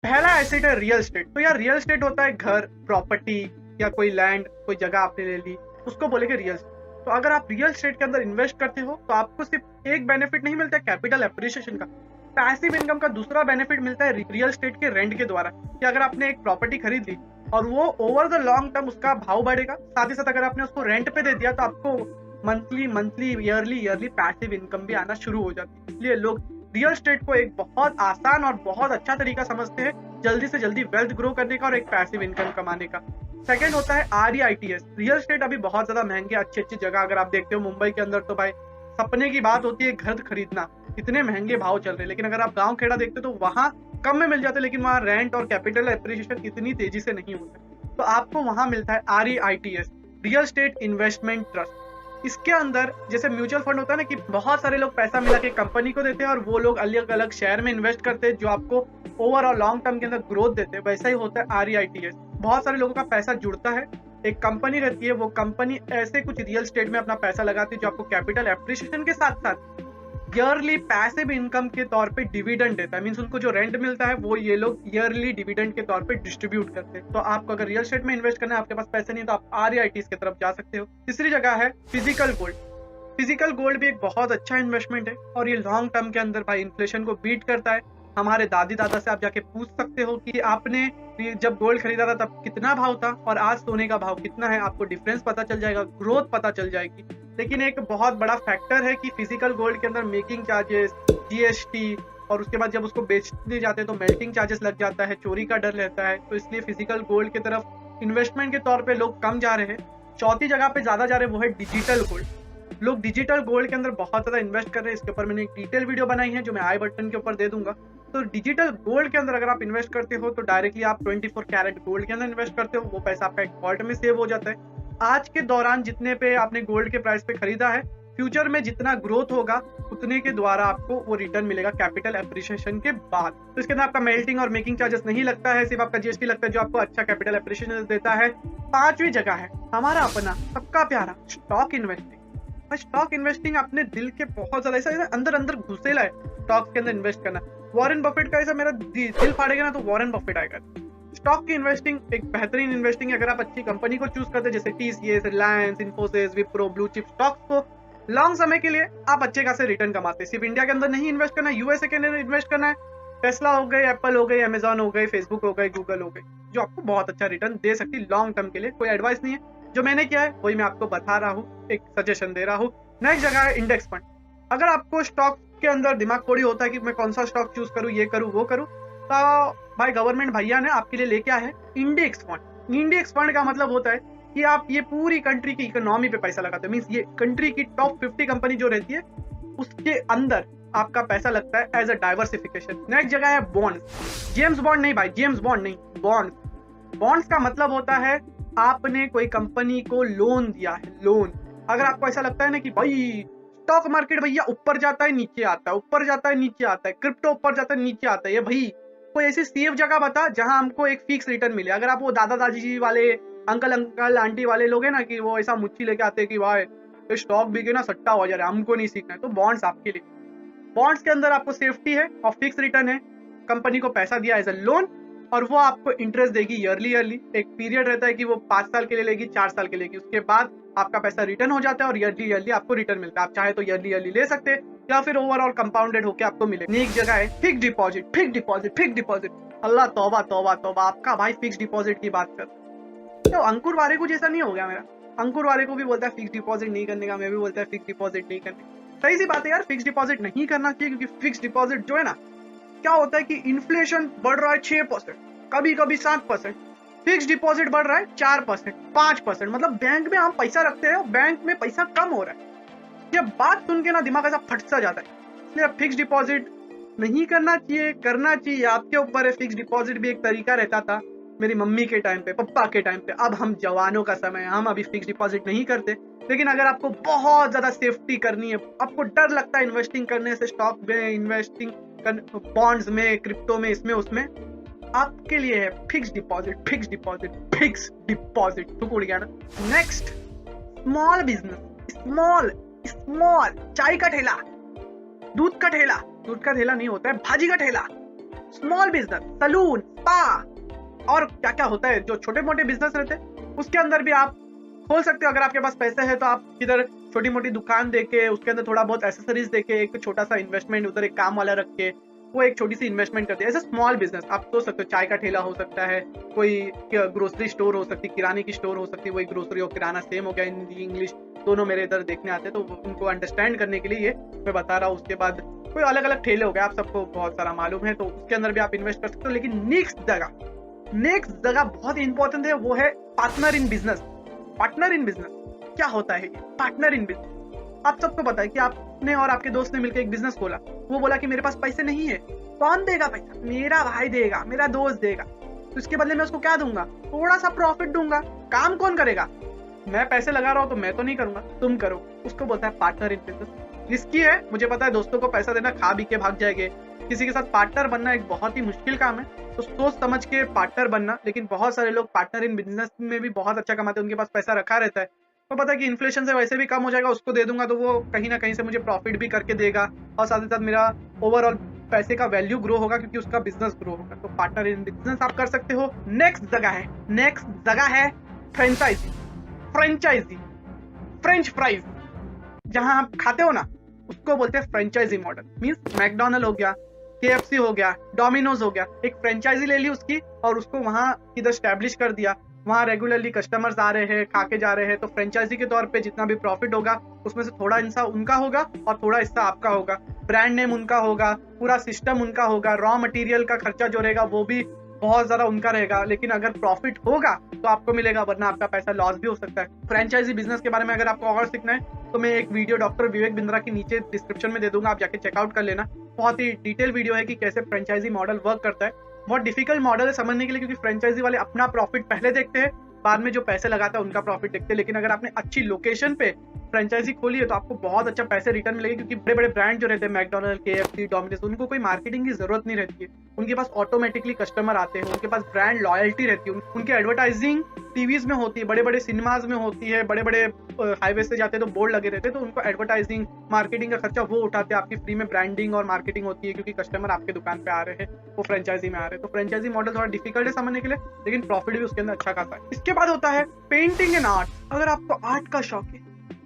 पहला एसेट है real estate. तो यार रियल एस्टेट होता है घर, प्रॉपर्टी या कोई लैंड, कोई जगह आपने ले ली, उसको बोलेंगे रियल एस्टेट। तो अगर आप रियल एस्टेट के अंदर इन्वेस्ट करते हो तो आपको सिर्फ एक बेनिफिट नहीं मिलता है कैपिटल एप्रिसिएशन का, पैसिव इनकम का दूसरा बेनिफिट मिलता है रियल एस्टेट के रेंट के द्वारा। कि अगर आपने एक प्रॉपर्टी खरीद ली और वो ओवर द लॉन्ग टर्म उसका भाव बढ़ेगा, साथ ही साथ अगर आपने उसको रेंट पे दे दिया तो आपको monthly monthly yearly passive income भी आना शुरू हो जाती है। इसलिए लोग रियल एस्टेट को एक बहुत आसान और बहुत अच्छा तरीका समझते हैं जल्दी से जल्दी वेल्थ ग्रो करने का और एक पैसिव इनकम कमाने का। सेकंड होता है REITs। रियल एस्टेट अभी बहुत ज्यादा महंगे, अच्छी अच्छी जगह अगर आप देखते हो मुंबई के अंदर तो भाई सपने की बात होती है घर खरीदना, इतने महंगे भाव चल रहे हैं। लेकिन अगर आप गांव खेड़ा देखते हो तो वहां कम में मिल जाते, लेकिन वहां रेंट और कैपिटल एप्रिसिएशन इतनी तेजी से नहीं होता। तो आपको वहां मिलता है REITs, real estate investment trust. इसके अंदर जैसे म्यूचुअल फंड होता है ना कि बहुत सारे लोग पैसा मिला के कंपनी को देते हैं और वो लोग अलग अलग शेयर में इन्वेस्ट करते हैं जो आपको ओवरऑल लॉन्ग टर्म के अंदर ग्रोथ देते हैं, वैसा ही होता है REITs। बहुत सारे लोगों का पैसा जुड़ता है, एक कंपनी रहती है, वो कंपनी ऐसे कुछ रियल एस्टेट में अपना पैसा लगाती है जो आपको कैपिटल एप्रिसिएशन के साथ साथ ईयरली पैसिव इनकम के तौर पे डिविडेंड देता है। मींस उनको जो रेंट मिलता है वो ये लोग ईयरली डिविडेंड के तौर पे डिस्ट्रीब्यूट करते हैं। तो आपको अगर रियल एस्टेट में इन्वेस्ट करना है, आपके पास पैसे नहीं तो आप REITs की तरफ जा सकते हो। तीसरी जगह है फिजिकल गोल्ड। फिजिकल गोल्ड भी एक बहुत अच्छा इन्वेस्टमेंट है और ये लॉन्ग टर्म के अंदर भाई इन्फ्लेशन को बीट करता है। हमारे दादी दादा से आप जाके पूछ सकते हो कि आपने जब गोल्ड खरीदा था तब कितना भाव था और आज सोने का भाव कितना है, आपको डिफरेंस पता चल जाएगा, ग्रोथ पता चल जाएगी। लेकिन एक बहुत बड़ा फैक्टर है कि फिजिकल गोल्ड के अंदर मेकिंग चार्जेस, GST और उसके बाद जब उसको बेचने जाते हैं तो मेल्टिंग चार्जेस लग जाता है, चोरी का डर रहता है। तो इसलिए फिजिकल गोल्ड की तरफ इन्वेस्टमेंट के तौर पे लोग कम जा रहे हैं। चौथी जगह पे ज्यादा जा रहे हैं वो है डिजिटल गोल्ड। लोग डिजिटल गोल्ड के अंदर बहुत ज्यादा इन्वेस्ट कर रहे हैं। इसके ऊपर मैंने एक डिटेल वीडियो बनाई है जो मैं आई बटन के ऊपर दे दूंगा। तो डिजिटल गोल्ड के अंदर अगर आप इन्वेस्ट करते हो तो डायरेक्टली आप 24 कैरेट गोल्ड के अंदर इन्वेस्ट करते हो, वो पैसा आपका एक वॉलेट में सेव हो जाता है। आज के दौरान जितने पे आपने गोल्ड के प्राइस पे खरीदा है, फ्यूचर में जितना ग्रोथ होगा उतने के द्वारा आपको वो रिटर्न मिलेगा कैपिटल एप्रिसिएशन के बाद। तो इसके अंदर आपका मेल्टिंग और मेकिंग चार्जेस नहीं लगता है, सिर्फ आपका GST लगता है जो आपको अच्छा कैपिटल एप्रिसिएशन देता है। पांचवी जगह है हमारा अपना सबका प्यारा स्टॉक इन्वेस्टिंग। स्टॉक इन्वेस्टिंग अपने दिल के बहुत ज्यादा ऐसा अंदर अंदर घुसेला है स्टॉक्स के अंदर इन्वेस्ट करना। वॉरेन बफेट का ऐसा मेरा दिल फाड़ेगा ना तो वॉरेन बफेट आएगा। स्टॉक की इन्वेस्टिंग एक बेहतरीन इन्वेस्टिंग है अगर आप अच्छी कंपनी को चूज करते हैं जैसे TCS, Reliance, Infosys, Wipro, blue chip stocks को लॉन्ग समय के लिए आप अच्छे खासे रिटर्न कमाते हैं। सिर्फ इंडिया के अंदर नहीं इन्वेस्ट करना है, USA के अंदर इन्वेस्ट करना है। टेस्ला हो गई, एप्पल हो गई, अमेजॉन हो गई, फेसबुक हो गई, गूगल हो गई, जो आपको बहुत अच्छा रिटर्न दे सकती है लॉन्ग टर्म के लिए। कोई एडवाइस नहीं है, जो मैंने किया है वही मैं आपको बता रहा हूँ, एक सजेशन दे रहा हूँ। नेक्स्ट जगह है इंडेक्स फंड। अगर आपको स्टॉक के अंदर दिमाग थोड़ी होता है कि मैं कौन सा स्टॉक चूज करूँ, ये करूँ वो करूँ, तो भाई गवर्नमेंट भैया ने आपके लिए लेके आया है इंडेक्स फंड। इंडेक्स फंड का मतलब होता है कि आप ये पूरी कंट्री की इकोनॉमी पे पैसा लगाते हो। मींस ये कंट्री की टॉप 50 कंपनी जो रहती है उसके अंदर आपका पैसा लगता है एज अ डाइवर्सिफिकेशन। नेक्स्ट जगह है बॉन्ड्स। जेम्स बॉन्ड नहीं भाई, जेम्स बॉन्ड नहीं, बॉन्ड्स। बॉन्ड्स का मतलब होता है आपने कोई कंपनी को लोन दिया है, लोन। अगर आपको ऐसा लगता है ना कि भाई स्टॉक मार्केट भैया ऊपर जाता है नीचे आता है, ऊपर जाता है नीचे आता है, क्रिप्टो ऊपर जाता है नीचे आता है, ये भाई कोई ऐसी सेफ जगह बता जहां हमको एक फिक्स रिटर्न मिले। अगर आप वो दादा दादी जी वाले अंकल आंटी वाले लोग हैं ना कि वो ऐसा मुच्छी लेके आते हैं कि भाई स्टॉक बिके ना सट्टा हो जा रहा है, हमको नहीं सीखना है, तो बॉन्ड्स आपके लिए। बॉन्ड्स के अंदर आपको सेफ्टी है और फिक्स रिटर्न है। कंपनी को पैसा दिया एज अ लोन और वो आपको इंटरेस्ट देगी ईयरली। एक पीरियड रहता है कि वो 5 साल के लिए लेगी, 4 साल के लिए लेगी, उसके बाद आपका पैसा रिटर्न हो जाता है और ईयरली आपको रिटर्न मिलता है। आप चाहे तो ईयरली ले सकते हैं या फिर ओवरऑल कंपाउंडेड होकर आपको मिलेगा। एक जगह है fix deposit, fix deposit, fix deposit. Allah तौबा तौबा तौबा, आपका भाई फिक्स डिपॉजिट की बात कर तो अंकुर वारे को जैसा नहीं हो गया मेरा। अंकुर वारे को भी बोलता है फिक्स डिपॉजिट नहीं करने का, मैं भी बोलता है फिक्स डिपॉजिट नहीं करने का। सही सी बात है यार, फिक्स डिपॉजिट नहीं करना चाहिए क्योंकि फिक्स डिपॉजिट जो है ना, क्या होता है कि इन्फ्लेशन बढ़ रहा है 6%, कभी कभी 7%, फिक्स डिपॉजिट बढ़ रहा है 4%, 5%। मतलब बैंक में हम पैसा रखते हैं, बैंक में पैसा कम हो रहा है। ये बात सुन के ना दिमाग ऐसा फट सा जाता है। इसलिए फिक्स डिपॉजिट नहीं करना चाहिए, करना चाहिए, आपके ऊपर है। फिक्स डिपॉजिट भी एक तरीका रहता था मेरी मम्मी के टाइम पे, पप्पा के टाइम पे। अब हम जवानों का समय है, हम अभी फिक्स डिपॉजिट नहीं करते। लेकिन अगर आपको बहुत ज्यादा सेफ्टी करनी है, आपको डर लगता है इन्वेस्टिंग करने से, स्टॉक में इन्वेस्टिंग, बॉन्ड्स में, क्रिप्टो में, इसमें उसमें, आपके लिए है fix deposit, fix deposit, fix deposit. तो उड़ गया ना। Next, small business. Small small चाय का ठेला, दूध का ठेला, दूध का ठेला नहीं होता है, भाजी का ठेला, स्मॉल बिजनेस, सलून, स्पा और क्या क्या होता है जो छोटे मोटे बिजनेस रहते हैं उसके अंदर भी आप खोल सकते हो। अगर आपके पास पैसे है तो आप इधर छोटी मोटी दुकान देके उसके अंदर थोड़ा बहुत एसेसरीज देके एक छोटा सा इन्वेस्टमेंट, उधर एक काम वाला रख के वो एक छोटी सी इन्वेस्टमेंट करते हैं। ऐसे स्मॉल बिजनेस आप सोच सकते हो। चाय का ठेला हो सकता है, कोई ग्रोसरी स्टोर हो सकती है, किराने की स्टोर हो सकती है। वही ग्रोसरी और किराना सेम हो गया, हिंदी इंग्लिश दोनों मेरे इधर देखने आते हैं तो उनको अंडरस्टैंड करने के लिए ये मैं बता रहा हूँ। उसके बाद कोई अलग अलग ठेले हो गए, आप सबको बहुत सारा मालूम है, तो उसके अंदर भी आप इन्वेस्ट कर सकते हो। लेकिन नेक्स्ट जगह बहुत ही इंपॉर्टेंट है, वो है partner in business. Partner in business क्या होता है? पार्टनर इन बिजनेस आप सबको पता है कि आपने और आपके दोस्त ने मिलकर एक बिजनेस खोला। वो बोला कि मेरे पास पैसे नहीं है। कौन देगा पैसा? मेरा भाई देगा, मेरा दोस्त देगा। तो इसके बदले में उसको क्या दूंगा? थोड़ा सा प्रॉफिट दूंगा। काम कौन करेगा? मैं पैसे लगा रहा हूँ तो मैं तो नहीं करूंगा, तुम करो। उसको बोलता है पार्टनर इन बिजनेस। रिस्की है, मुझे पता है। दोस्तों को पैसा देना, खा भी के भाग जाएंगे। किसी के साथ पार्टनर बनना एक बहुत ही मुश्किल काम है, तो सोच समझ के पार्टनर बनना। लेकिन बहुत सारे लोग पार्टनर इन बिजनेस में भी बहुत अच्छा कमाते हैं, उनके पास पैसा रखा रहता है। तो पता है कि इन्फ्लेशन से वैसे भी कम हो जाएगा, उसको दे दूंगा तो वो कहीं ना कहीं से मुझे प्रॉफिट भी करके देगा और साथ ही साथ मेरा ओवरऑल पैसे का वैल्यू ग्रो होगा क्योंकि उसका बिजनेस ग्रो होगा। तो पार्टनर इन बिजनेस आप कर सकते हो। नेक्स्ट जगह है फ्रेंचाइजी, फ्रेंच फ्राइज जहां आप खाते हो ना, उसको बोलते हैं फ्रेंचाइजी मॉडल। मींस मैकडोनल्ड हो गया, KFC हो गया, डोमिनोज हो गया, एक फ्रेंचाइजी ले ली उसकी और उसको वहां इधर स्टैब्लिश कर दिया। वहां रेगुलरली कस्टमर्स आ रहे हैं, खा के जा रहे हैं। तो फ्रेंचाइजी के तौर पे जितना भी प्रॉफिट होगा उसमें से थोड़ा हिस्सा उनका होगा और थोड़ा हिस्सा आपका होगा। ब्रांड नेम उनका होगा, पूरा सिस्टम उनका होगा, रॉ मटेरियल का खर्चा जो रहेगा वो भी बहुत ज्यादा उनका रहेगा। लेकिन अगर प्रॉफिट होगा तो आपको मिलेगा, वरना आपका पैसा लॉस भी हो सकता है। फ्रेंचाइजी बिजनेस के बारे में अगर आपको और सीखना है तो मैं एक वीडियो डॉक्टर विवेक बिंद्रा की नीचे डिस्क्रिप्शन में दे दूंगा, आप जाके चेकआउट कर लेना। बहुत ही डिटेल वीडियो है कि कैसे फ्रेंचाइजी मॉडल वर्क करता है। बहुत डिफिकल्ट मॉडल है समझने के लिए, क्योंकि फ्रेंचाइजी वाले अपना प्रॉफिट पहले देखते हैं, बाद में जो पैसे लगाता है उनका प्रॉफिट देखते हैं। लेकिन अगर आपने अच्छी लोकेशन पे फ्रेंचाइजी खोली है तो आपको बहुत अच्छा पैसे रिटर्न मिलेगी, क्योंकि बड़े बड़े ब्रांड जो रहते हैं मैकडोनल्ड, KFC, डोमिनोज, उनको कोई मार्केटिंग की जरूरत नहीं रहती है। उनके पास ऑटोमेटिकली कस्टमर आते हैं, उनके पास ब्रांड लॉयल्टी रहती है, उनकी एडवर्टाइजिंग टीवीज में होती है, बड़े बड़े सिनेमाज में होती है, बड़े बड़े हाईवे से जाते हैं तो बोर्ड लगे रहते हैं, तो उनको एडवर्टाइजिंग मार्केटिंग का खर्चा वो उठाते हैं। आपकी फ्री में ब्रांडिंग और मार्केटिंग होती है क्योंकि कस्टमर आपके दुकान पे आ रहे हैं, वो फ्रेंचाइजी में आ रहे हैं। तो फ्रेंचाइजी मॉडल थोड़ा डिफिकल्ट है समझने के लिए, लेकिन प्रॉफिट भी उसके अंदर अच्छा खासा है। इसके बाद होता है पेंटिंग एंड आर्ट। अगर आपको आर्ट का शौक है,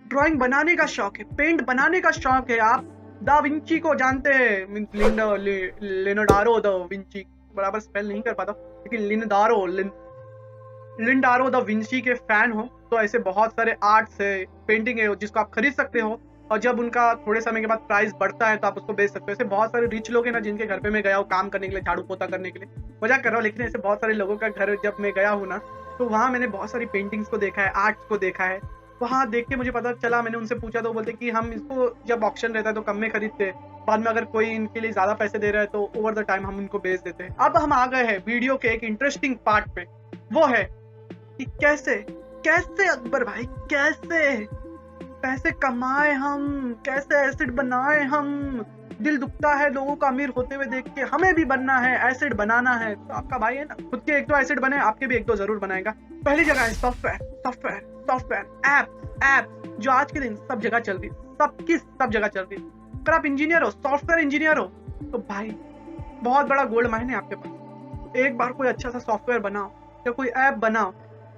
ड्राइंग बनाने का शौक है, पेंट बनाने का शौक है, आप दा विंची को जानते हैं, लियोनार्डो दा विंची, बराबर स्पेल नहीं कर पाता, लेकिन लियोनार्डो दा विंची के फैन हो तो ऐसे बहुत सारे आर्ट्स है, पेंटिंग है जिसको आप खरीद सकते हो और जब उनका थोड़े समय के बाद प्राइस बढ़ता है तो आप उसको बेच सकते हो। ऐसे बहुत सारे रिच लोग हैं ना जिनके घर पे मैं गया हूँ काम करने के लिए, झाड़ू पोता करने के लिए, मजाक कर रहा हूँ, लेकिन ऐसे बहुत सारे लोगों का घर जब मैं गया हूँ ना तो वहाँ मैंने बहुत सारी पेंटिंग्स को देखा है, आर्ट्स को देखा है। वहाँ देख के मुझे पता चला, मैंने उनसे पूछा तो बोलते कि हम इसको जब ऑक्शन रहता है तो कम में खरीदते, बाद में अगर कोई इनके लिए ज्यादा पैसे दे रहा है तो ओवर द टाइम हम उनको बेच देते हैं। अब हम आ गए हैं वीडियो के एक इंटरेस्टिंग पार्ट पे, वो है कि कैसे अकबर भाई कैसे पैसे कमाए हम, कैसे एसिड बनाए हम। दिल दुखता है लोगों का अमीर होते हुए देख के, हमें भी बनना है, एसिड बनाना है। तो आपका भाई है ना, खुद के एक दो एसिड बने, आपके भी एक दो जरूर बनाएगा। पहली जगह है सॉफ्टवेयर, ऐप जो आज के दिन सब जगह चल रही है, सब जगह चल रही है। अगर आप इंजीनियर हो, सॉफ्टवेयर इंजीनियर हो, तो भाई बहुत बड़ा गोल्ड माइन है आपके पास। एक बार कोई अच्छा सा सॉफ्टवेयर बनाओ या कोई ऐप बनाओ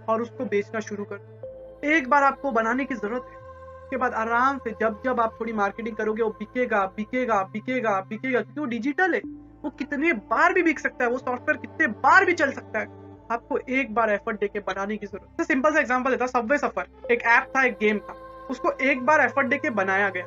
और उसको बेचना शुरू कर। एक बार आपको बनाने की जरूरत है, उसके बाद आराम से जब आप थोड़ी मार्केटिंग करोगे वो बिकेगा क्योंकि वो डिजिटल है, वो कितने बार भी बिक सकता है, वो सॉफ्टवेयर कितने बार भी चल सकता है। आपको एक बार एफर्ट देके बनाने की जरूरत है। सिंपल सा एग्जांपल देता, सबवे सफर एक ऐप था, एक गेम था, उसको एक बार एफर्ट देके बनाया गया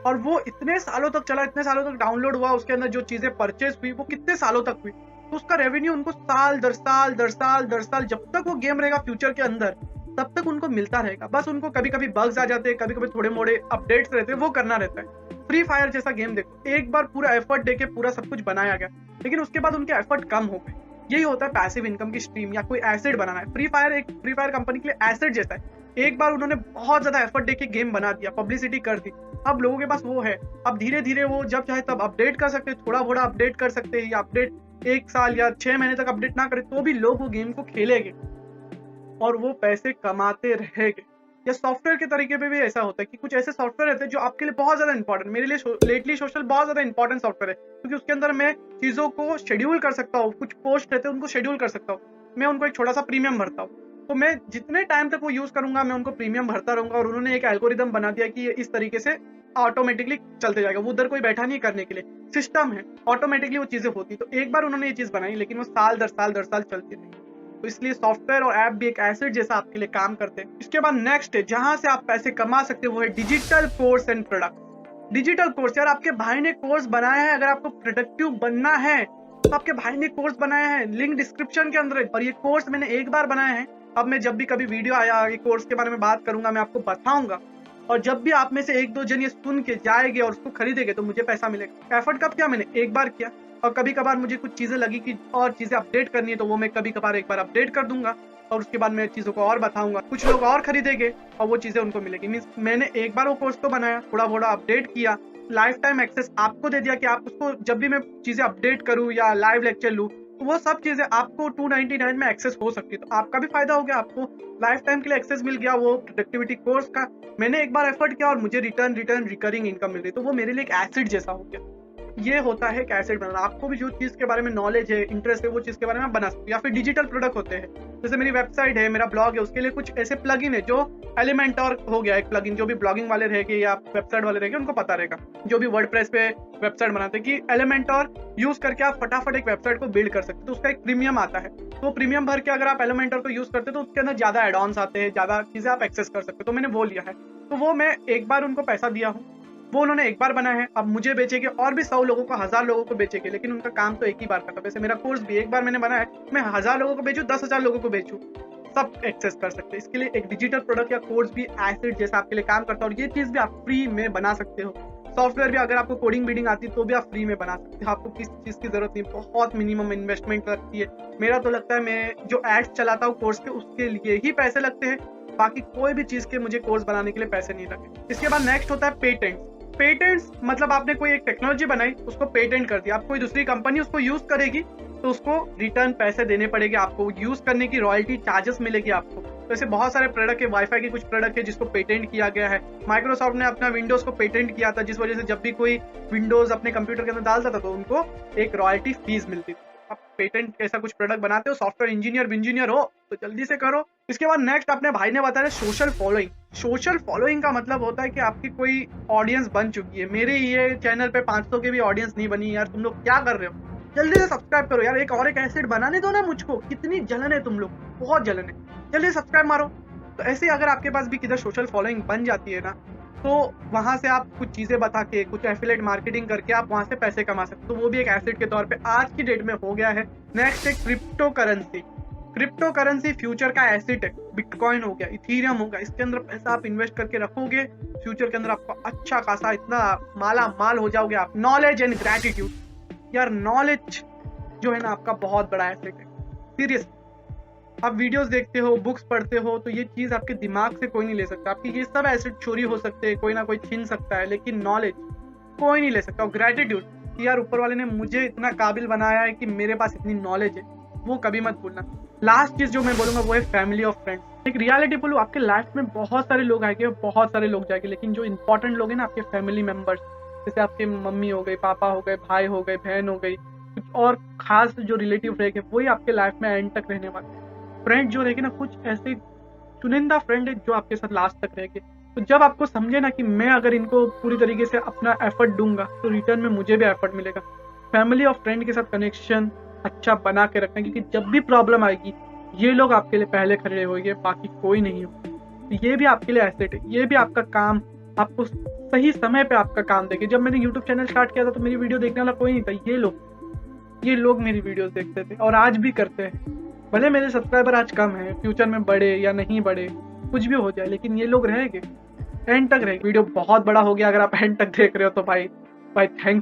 और वो इतने सालों तक चला, इतने सालों तक डाउनलोड हुआ, उसके अंदर जो चीजें परचेज हुई वो कितने सालों तक हुई, तो उसका रेवेन्यू उनको साल दर साल जब तक वो गेम रहेगा फ्यूचर के अंदर तब तक उनको मिलता रहेगा। बस उनको कभी कभी बग्स आ जाते हैं, कभी कभी थोड़े मोड़े अपडेट्स रहते हैं, वो करना रहता है। फ्री फायर जैसा गेम देखो, एक बार पूरा एफर्ट देके पूरा सब कुछ बनाया गया, लेकिन उसके बाद उनके एफर्ट कम हो गए। यही होता है पैसिव इनकम की स्ट्रीम या कोई एसेट बनाना है। फ्री फायर कंपनी के लिए एसेट जैसा है। एक बार उन्होंने बहुत ज्यादा एफर्ट देके गेम बना दिया, पब्लिसिटी कर दी, अब लोगों के पास वो है। अब धीरे धीरे वो जब चाहे तब अपडेट कर सकते हैं, थोड़ा थोड़ा अपडेट कर सकते हैं, या अपडेट 1 साल या 6 महीने तक अपडेट ना करे तो भी लोग वो गेम को खेलेंगे और वो पैसे कमाते रहेंगे। या सॉफ्टवेयर के तरीके पे भी ऐसा होता है कि कुछ ऐसे सॉफ्टवेयर रहते हैं जो आपके लिए बहुत ज्यादा इंपॉर्टेंट, मेरे लिए लेटली सोशल बहुत ज्यादा इंपॉर्टेंट सॉफ्टवेयर है, क्योंकि उसके अंदर मैं चीजों को शेड्यूल कर सकता हूँ, कुछ पोस्ट रहते हैं उनको शेड्यूल कर सकता हूँ, मैं उनको एक छोटा सा प्रीमियम भरता हूँ। तो मैं जितने टाइम तक वो यूज करूंगा मैं उनको प्रीमियम भरता रहूंगा, और उन्होंने एक एल्गोरिदम बना दिया कि ये इस तरीके से ऑटोमेटिकली चलते जाएगा, वो उधर कोई बैठा नहीं करने के लिए, सिस्टम है, ऑटोमेटिकली वो चीजें होती। तो एक बार उन्होंने ये चीज बनाई, लेकिन वो साल दर साल चलती रही। तो इसलिए सॉफ्टवेयर और ऐप भी एक एसिड जैसा आपके लिए काम करते हैं। इसके बाद नेक्स्ट है जहां से आप पैसे कमा सकते हो, वो है digital course and product. Digital course, यार आपके भाई ने कोर्स बनाया है, अगर आपको प्रोडक्टिव बनना है तो आपके भाई ने कोर्स बनाया है, लिंक डिस्क्रिप्शन के अंदर है। और ये कोर्स मैंने एक बार बनाया है, अब मैं जब भी कभी वीडियो आया ये कोर्स के बारे में बात करूंगा, मैं आपको बताऊंगा। और जब भी आप में से एक दो जन ये सुन के जाएंगे और उसको खरीदेंगे तो मुझे पैसा मिलेगा। एफर्ट कब किया मैंने, एक बार किया, और कभी कभार मुझे कुछ चीजें लगी कि और चीजें अपडेट करनी है तो वो मैं कभी कभार एक बार अपडेट कर दूंगा, और उसके बाद मैं चीजों को और बताऊंगा, कुछ लोग और खरीदेंगे और वो चीजें उनको मिलेगी। मींस मैंने एक बार वो कोर्स तो बनाया, थोड़ा थोड़ा अपडेट किया, लाइफ टाइम एक्सेस आपको दे दिया कि आप उसको जब भी मैं चीजें अपडेट करूँ या लाइव लेक्चर लूँ तो वो सब चीजें आपको 299 में एक्सेस हो सकती है। तो आपका भी फायदा हो गया, आपको लाइफ टाइम के लिए एक्सेस मिल गया वो प्रोडक्टिविटी कोर्स का। मैंने एक बार एफर्ट किया और मुझे रिटर्न रिकरिंग इनकम मिल रही, तो वो मेरे लिए एक एसिड जैसा हो गया। ये होता है एक एसिड बनाना। आपको भी जो चीज के बारे में नॉलेज है, इंटरेस्ट है, वो चीज के बारे में बना सकते हो। या फिर डिजिटल प्रोडक्ट होते हैं, जैसे मेरी वेबसाइट है, मेरा ब्लॉग है, उसके लिए कुछ ऐसे प्लगइन है, जो एलिमेंटर हो गया एक प्लगइन, जो भी ब्लॉगिंग वाले रहेंगे या वेबसाइट वाले रहेंगे उनको पता रहेगा, जो भी वर्डप्रेस पे वेबसाइट बनाते हैं, कि एलिमेंटर यूज करके आप फटाफट एक वेबसाइट को बिल्ड कर सकते हो। तो उसका एक प्रीमियम आता है, तो प्रीमियम भर के अगर आप एलिमेंटर को यूज करते हो तो उसके अंदर ज्यादा एड ऑन्स आते हैं, ज्यादा चीजें आप एक्सेस कर सकते हो। तो मैंने वो लिया है, तो वो मैं एक बार उनको पैसा दिया हूँ, वो उन्होंने एक बार बनाया है, अब मुझे बेचेंगे और भी 100 लोगों को, 1000 लोगों को बेचेंगे, लेकिन उनका काम तो एक ही बार का था। वैसे मेरा कोर्स भी एक बार मैंने बनाया है, मैं 1000 लोगों को बेचूं, 10,000 लोगों को बेचूं, सब एक्सेस कर सकते हैं। इसके लिए एक डिजिटल प्रोडक्ट या कोर्स भी एसिड जैसा आपके लिए काम करता है, और ये चीज भी आप फ्री में बना सकते हो। सॉफ्टवेयर भी अगर आपको कोडिंग बीडिंग आती है तो भी आप फ्री में बना सकते हो, आपको किस चीज की जरूरत नहीं, बहुत मिनिमम इन्वेस्टमेंट लगती है। मेरा तो लगता है मैं जो एड्स चलाता हूँ कोर्स के, उसके लिए ही पैसे लगते हैं, बाकी कोई भी चीज के मुझे कोर्स बनाने के लिए पैसे नहीं लगे। इसके बाद नेक्स्ट होता है पेटेंट। पेटेंट्स मतलब आपने कोई एक टेक्नोलॉजी बनाई, उसको पेटेंट कर दिया, आप कोई दूसरी कंपनी उसको यूज करेगी तो उसको रिटर्न पैसे देने पड़ेंगे, आपको यूज करने की रॉयल्टी चार्जेस मिलेगी आपको। तो ऐसे बहुत सारे प्रोडक्ट है, वाईफाई के कुछ प्रोडक्ट है जिसको पेटेंट किया गया है। माइक्रोसॉफ्ट ने अपना विंडोज को पेटेंट किया था, जिस वजह से जब भी कोई विंडोज अपने कंप्यूटर के अंदर डालता था तो उनको एक रॉयल्टी फीस मिलती थी। आप पेटेंट ऐसा कुछ प्रोडक्ट बनाते हो, सॉफ्टवेयर इंजीनियर हो तो जल्दी से करो। इसके बाद नेक्स्ट अपने भाई ने बताया सोशल फॉलोइंग। सोशल फॉलोइंग का मतलब होता है कि आपकी कोई ऑडियंस बन चुकी है। मेरे ये चैनल पे 500 के भी ऑडियंस नहीं बनी, यार तुम लोग क्या कर रहे हो, जल्दी से सब्सक्राइब करो यार, एक एसिड बनाने दो ना मुझको, कितनी जलन है तुम लोग, बहुत जलन है, जल्दी सब्सक्राइब मारो। तो ऐसे अगर आपके पास भी किधर सोशल फॉलोइंग बन जाती है ना, तो वहां से आप कुछ चीजें बता के, कुछ एफिलिएट मार्केटिंग करके आप वहां से पैसे कमा सकते हो। तो वो भी एक एसिड के तौर पे आज की डेट में हो गया है। नेक्स्ट है crypto currency. Crypto currency future का एसिड है, बिटकॉइन हो गया, इथीरियम हो गया, इसके अंदर पैसा आप इन्वेस्ट करके रखोगे, फ्यूचर के अंदर आपको अच्छा खासा इतना माला माल हो जाओगे आप। नॉलेज एंड ग्रेटिट्यूड, यार नॉलेज जो है ना आपका बहुत बड़ा एसेट है, सीरियस। आप वीडियोस देखते हो, बुक्स पढ़ते हो, तो ये चीज आपके दिमाग से कोई नहीं ले सकता। आपकी ये सब एसेट चोरी हो सकते हैं, कोई ना कोई छीन सकता है, लेकिन नॉलेज कोई नहीं ले सकता। और ग्रेटिट्यूड कि यार ऊपर वाले ने मुझे इतना काबिल बनाया है कि मेरे पास इतनी नॉलेज है, वो कभी मत भूलना। लास्ट चीज जो मैं बोलूंगा वो है फैमिली और फ्रेंड्स। एक रियलिटी बोलूं, आपके लाइफ में बहुत सारे लोग आएंगे, बहुत सारे लोग जाएंगे, लेकिन जो इंपॉर्टेंट लोग हैं ना, आपके फैमिली मेंबर्स, जैसे आपके मम्मी हो गए, पापा हो गए, भाई हो गए, बहन हो गई, कुछ और खास जो रिलेटिव रहेंगे, वही आपके लाइफ में एंड तक रहने वाले। फ्रेंड जो रहेगी ना, कुछ ऐसे चुनिंदा फ्रेंड है जो आपके साथ लास्ट तक रहेंगे। तो जब आपको समझे ना कि मैं अगर इनको पूरी तरीके से अपना एफर्ट दूंगा तो रिटर्न में मुझे भी एफर्ट मिलेगा। फैमिली और फ्रेंड के साथ कनेक्शन अच्छा बना के रखना, क्योंकि जब भी प्रॉब्लम आएगी ये लोग आपके लिए पहले खड़े होंगे, बाकी कोई नहीं हो। तो ये भी आपके लिए एसेट है, ये भी आपका काम, आपको सही समय पे आपका काम देंगे। जब मैंने यूट्यूब चैनल स्टार्ट किया था तो मेरी वीडियो देखने वाला कोई नहीं था, ये लोग मेरी वीडियोस देखते थे और आज भी करते हैं। भले मेरे सब्सक्राइबर आज कम है, फ्यूचर में बढ़े या नहीं बढ़े, कुछ भी हो जाए, लेकिन ये लोग रहेंगे, एंड तक रहेंगे। वीडियो बहुत बड़ा हो गया, अगर आप एंड तक देख रहे हो तो भाई थैंक यू।